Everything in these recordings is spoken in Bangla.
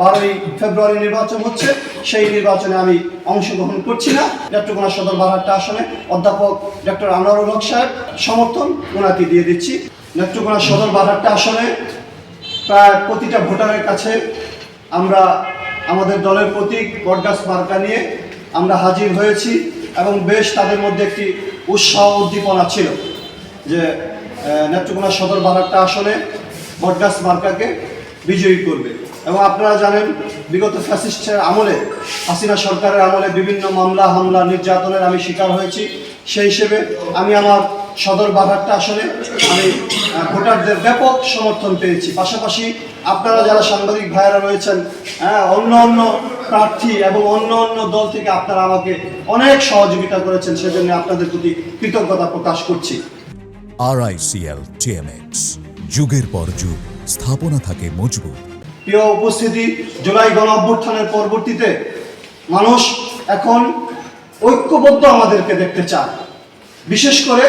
12ই ফেব্রুয়ারি নির্বাচন হচ্ছে, সেই নির্বাচনে আমি অংশগ্রহণ করছি না। নেত্রকোনা সদর বারহাট্টা আসনে অধ্যাপক ডক্টর আনোয়ারুল হক সাহেব সমর্থন ওনাকে দিয়ে দিচ্ছি। নেত্রকোনা সদর বারহাট্টা আসনে প্রায় প্রতিটা ভোটারের কাছে আমরা আমাদের দলের প্রতীক বটগাছ মার্কা নিয়ে আমরা হাজির হয়েছি এবং বেশ তাদের মধ্যে একটি উৎসাহ উদ্দীপনা ছিল যে নেত্রকোনা সদর বারহাট্টা আসনে বটগাছ মার্কাকে বিজয়ী করবে। এবং আপনারা জানেন বিগত ফ্যাসিস্টের আমলে, হাসিনা সরকারের আমলে বিভিন্ন মামলা হামলা নির্যাতনের আমি শিকার হয়েছি। সেই হিসেবে আমি আমার সদর বারহাট্টা আসনে আমি ভোটারদের ব্যাপক সমর্থন পেয়েছি। পাশাপাশি আপনারা যারা সাংবাদিক ভাইয়েরা রয়েছেন, অন্য অন্য প্রার্থী এবং অন্য অন্য দল থেকে আপনারা আমাকে অনেক সহযোগিতা করেছেন, সেজন্য আপনাদের প্রতি কৃতজ্ঞতা প্রকাশ করছি। RICL TMX, যুগের পর যুগ স্থাপনা থাকে মজবুত। প্রিয় উপস্থিতি, জুলাই গণ অভ্যুত্থানের পরবর্তীতে মানুষ এখন ঐক্যবদ্ধ আমাদেরকে দেখতে চায়। বিশেষ করে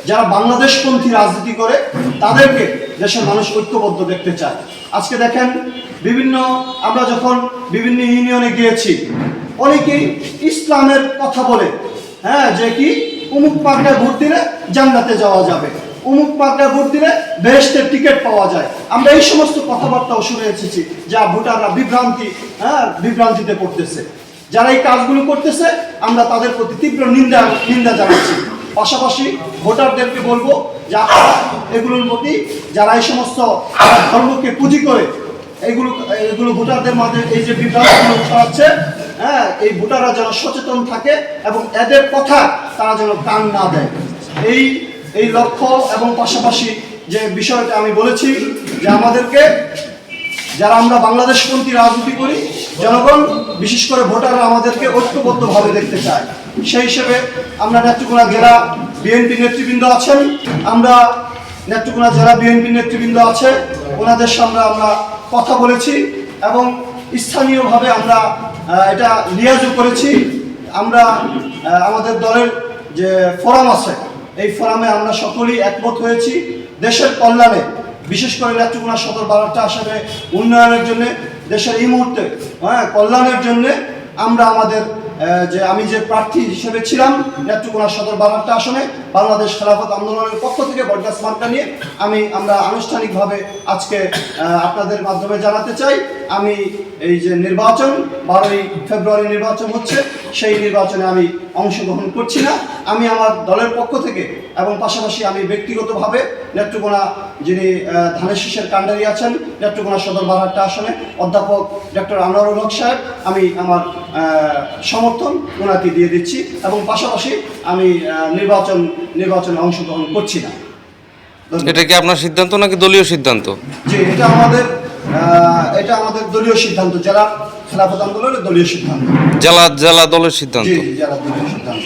যারা বাংলাদেশপন্থী রাজনীতি করে তাদেরকে দেশের মানুষ ঐক্যবদ্ধ দেখতে চায়। আজকে দেখেন আমরা যখন বিভিন্ন ইউনিয়নে গিয়েছি, অনেকেই ইসলামের কথা বলে, যে কি অমুক মার্কায় ভোট দিলে জান্নাতে যাওয়া যাবে, অমুক মার্কায় ভোট দিলে বেহেশতের টিকিট পাওয়া যায়। আমরা এই সমস্ত কথাবার্তাও শুনে এসেছি, যা ভোটাররা বিভ্রান্তিতে পড়তেছে। যারা এই কাজগুলো করতেছে আমরা তাদের প্রতি তীব্র নিন্দা জানাচ্ছি। পাশাপাশি ভোটারদেরকে বলবো যে আপনারা এগুলোর প্রতি, যারা এই সমস্ত ধর্মকে পুঁজি করে এগুলো ভোটারদের মাঝে এই যে বিভ্রান্তিগুলো ছড়াচ্ছে, এই ভোটাররা যেন সচেতন থাকে এবং এদের কথা তারা যেন কান না দেয়, এই লক্ষ্য। এবং পাশাপাশি যে বিষয়টা আমি বলেছি যে আমাদেরকে, যারা আমরা বাংলাদেশপন্থী রাজনীতি করি, জনগণ বিশেষ করে ভোটাররা আমাদেরকে ঐক্যবদ্ধভাবে দেখতে চায়। সেই হিসেবে আমরা নেত্রকোনা জেলা বিএনপি নেতৃবৃন্দ আছেন, নেত্রকোনা জেলা বিএনপি নেতৃবৃন্দ আছে, ওনাদের সঙ্গে আমরা কথা বলেছি এবং স্থানীয়ভাবে আমরা এটা লিয়াজও করেছি। আমরা আমাদের দলের যে ফোরাম আছে, এই ফোরামে আমরা সকলেই একমত হয়েছি দেশের কল্যাণে, বিশেষ করে নেত্রকোনা সদর বারহাট্টা আসনে উন্নয়নের জন্য, দেশের এই মুহূর্তে কল্যাণের জন্য আমরা আমি যে প্রার্থী হিসেবে ছিলাম নেত্রকোনা সদর বারহাট্টা আসনে বাংলাদেশ খেলাফত আন্দোলনের পক্ষ থেকে বটগাছ মার্কা নিয়ে আমরা আনুষ্ঠানিকভাবে আজকে আপনাদের মাধ্যমে জানাতে চাই, আমি এই যে নির্বাচন 12ই ফেব্রুয়ারি নির্বাচন হচ্ছে, সেই নির্বাচনে আমি অংশগ্রহণ করছি না। আমি আমার দলের পক্ষ থেকে এবং পাশাপাশি আমি ব্যক্তিগতভাবে নেত্রকোনা যিনি ধানের শীষের কাণ্ডারি আছেন নেত্রকোনা সদর বারহাট্টা আসনে অধ্যাপক ডক্টর আনোয়ারুল হক সাহেব, আমি আমার সমর্থন ওনাকে দিয়ে দিচ্ছি এবং পাশাপাশি আমি নির্বাচনে অংশগ্রহণ করছি না। এটা কি আপনার সিদ্ধান্ত নাকি দলীয় সিদ্ধান্ত? জি, এটা আমাদের দলীয় সিদ্ধান্ত, জেলা খেলাফত আন্দোলনের দলীয় সিদ্ধান্ত। জেলা দলের সিদ্ধান্ত। জি, জেলা দলীয় সিদ্ধান্ত।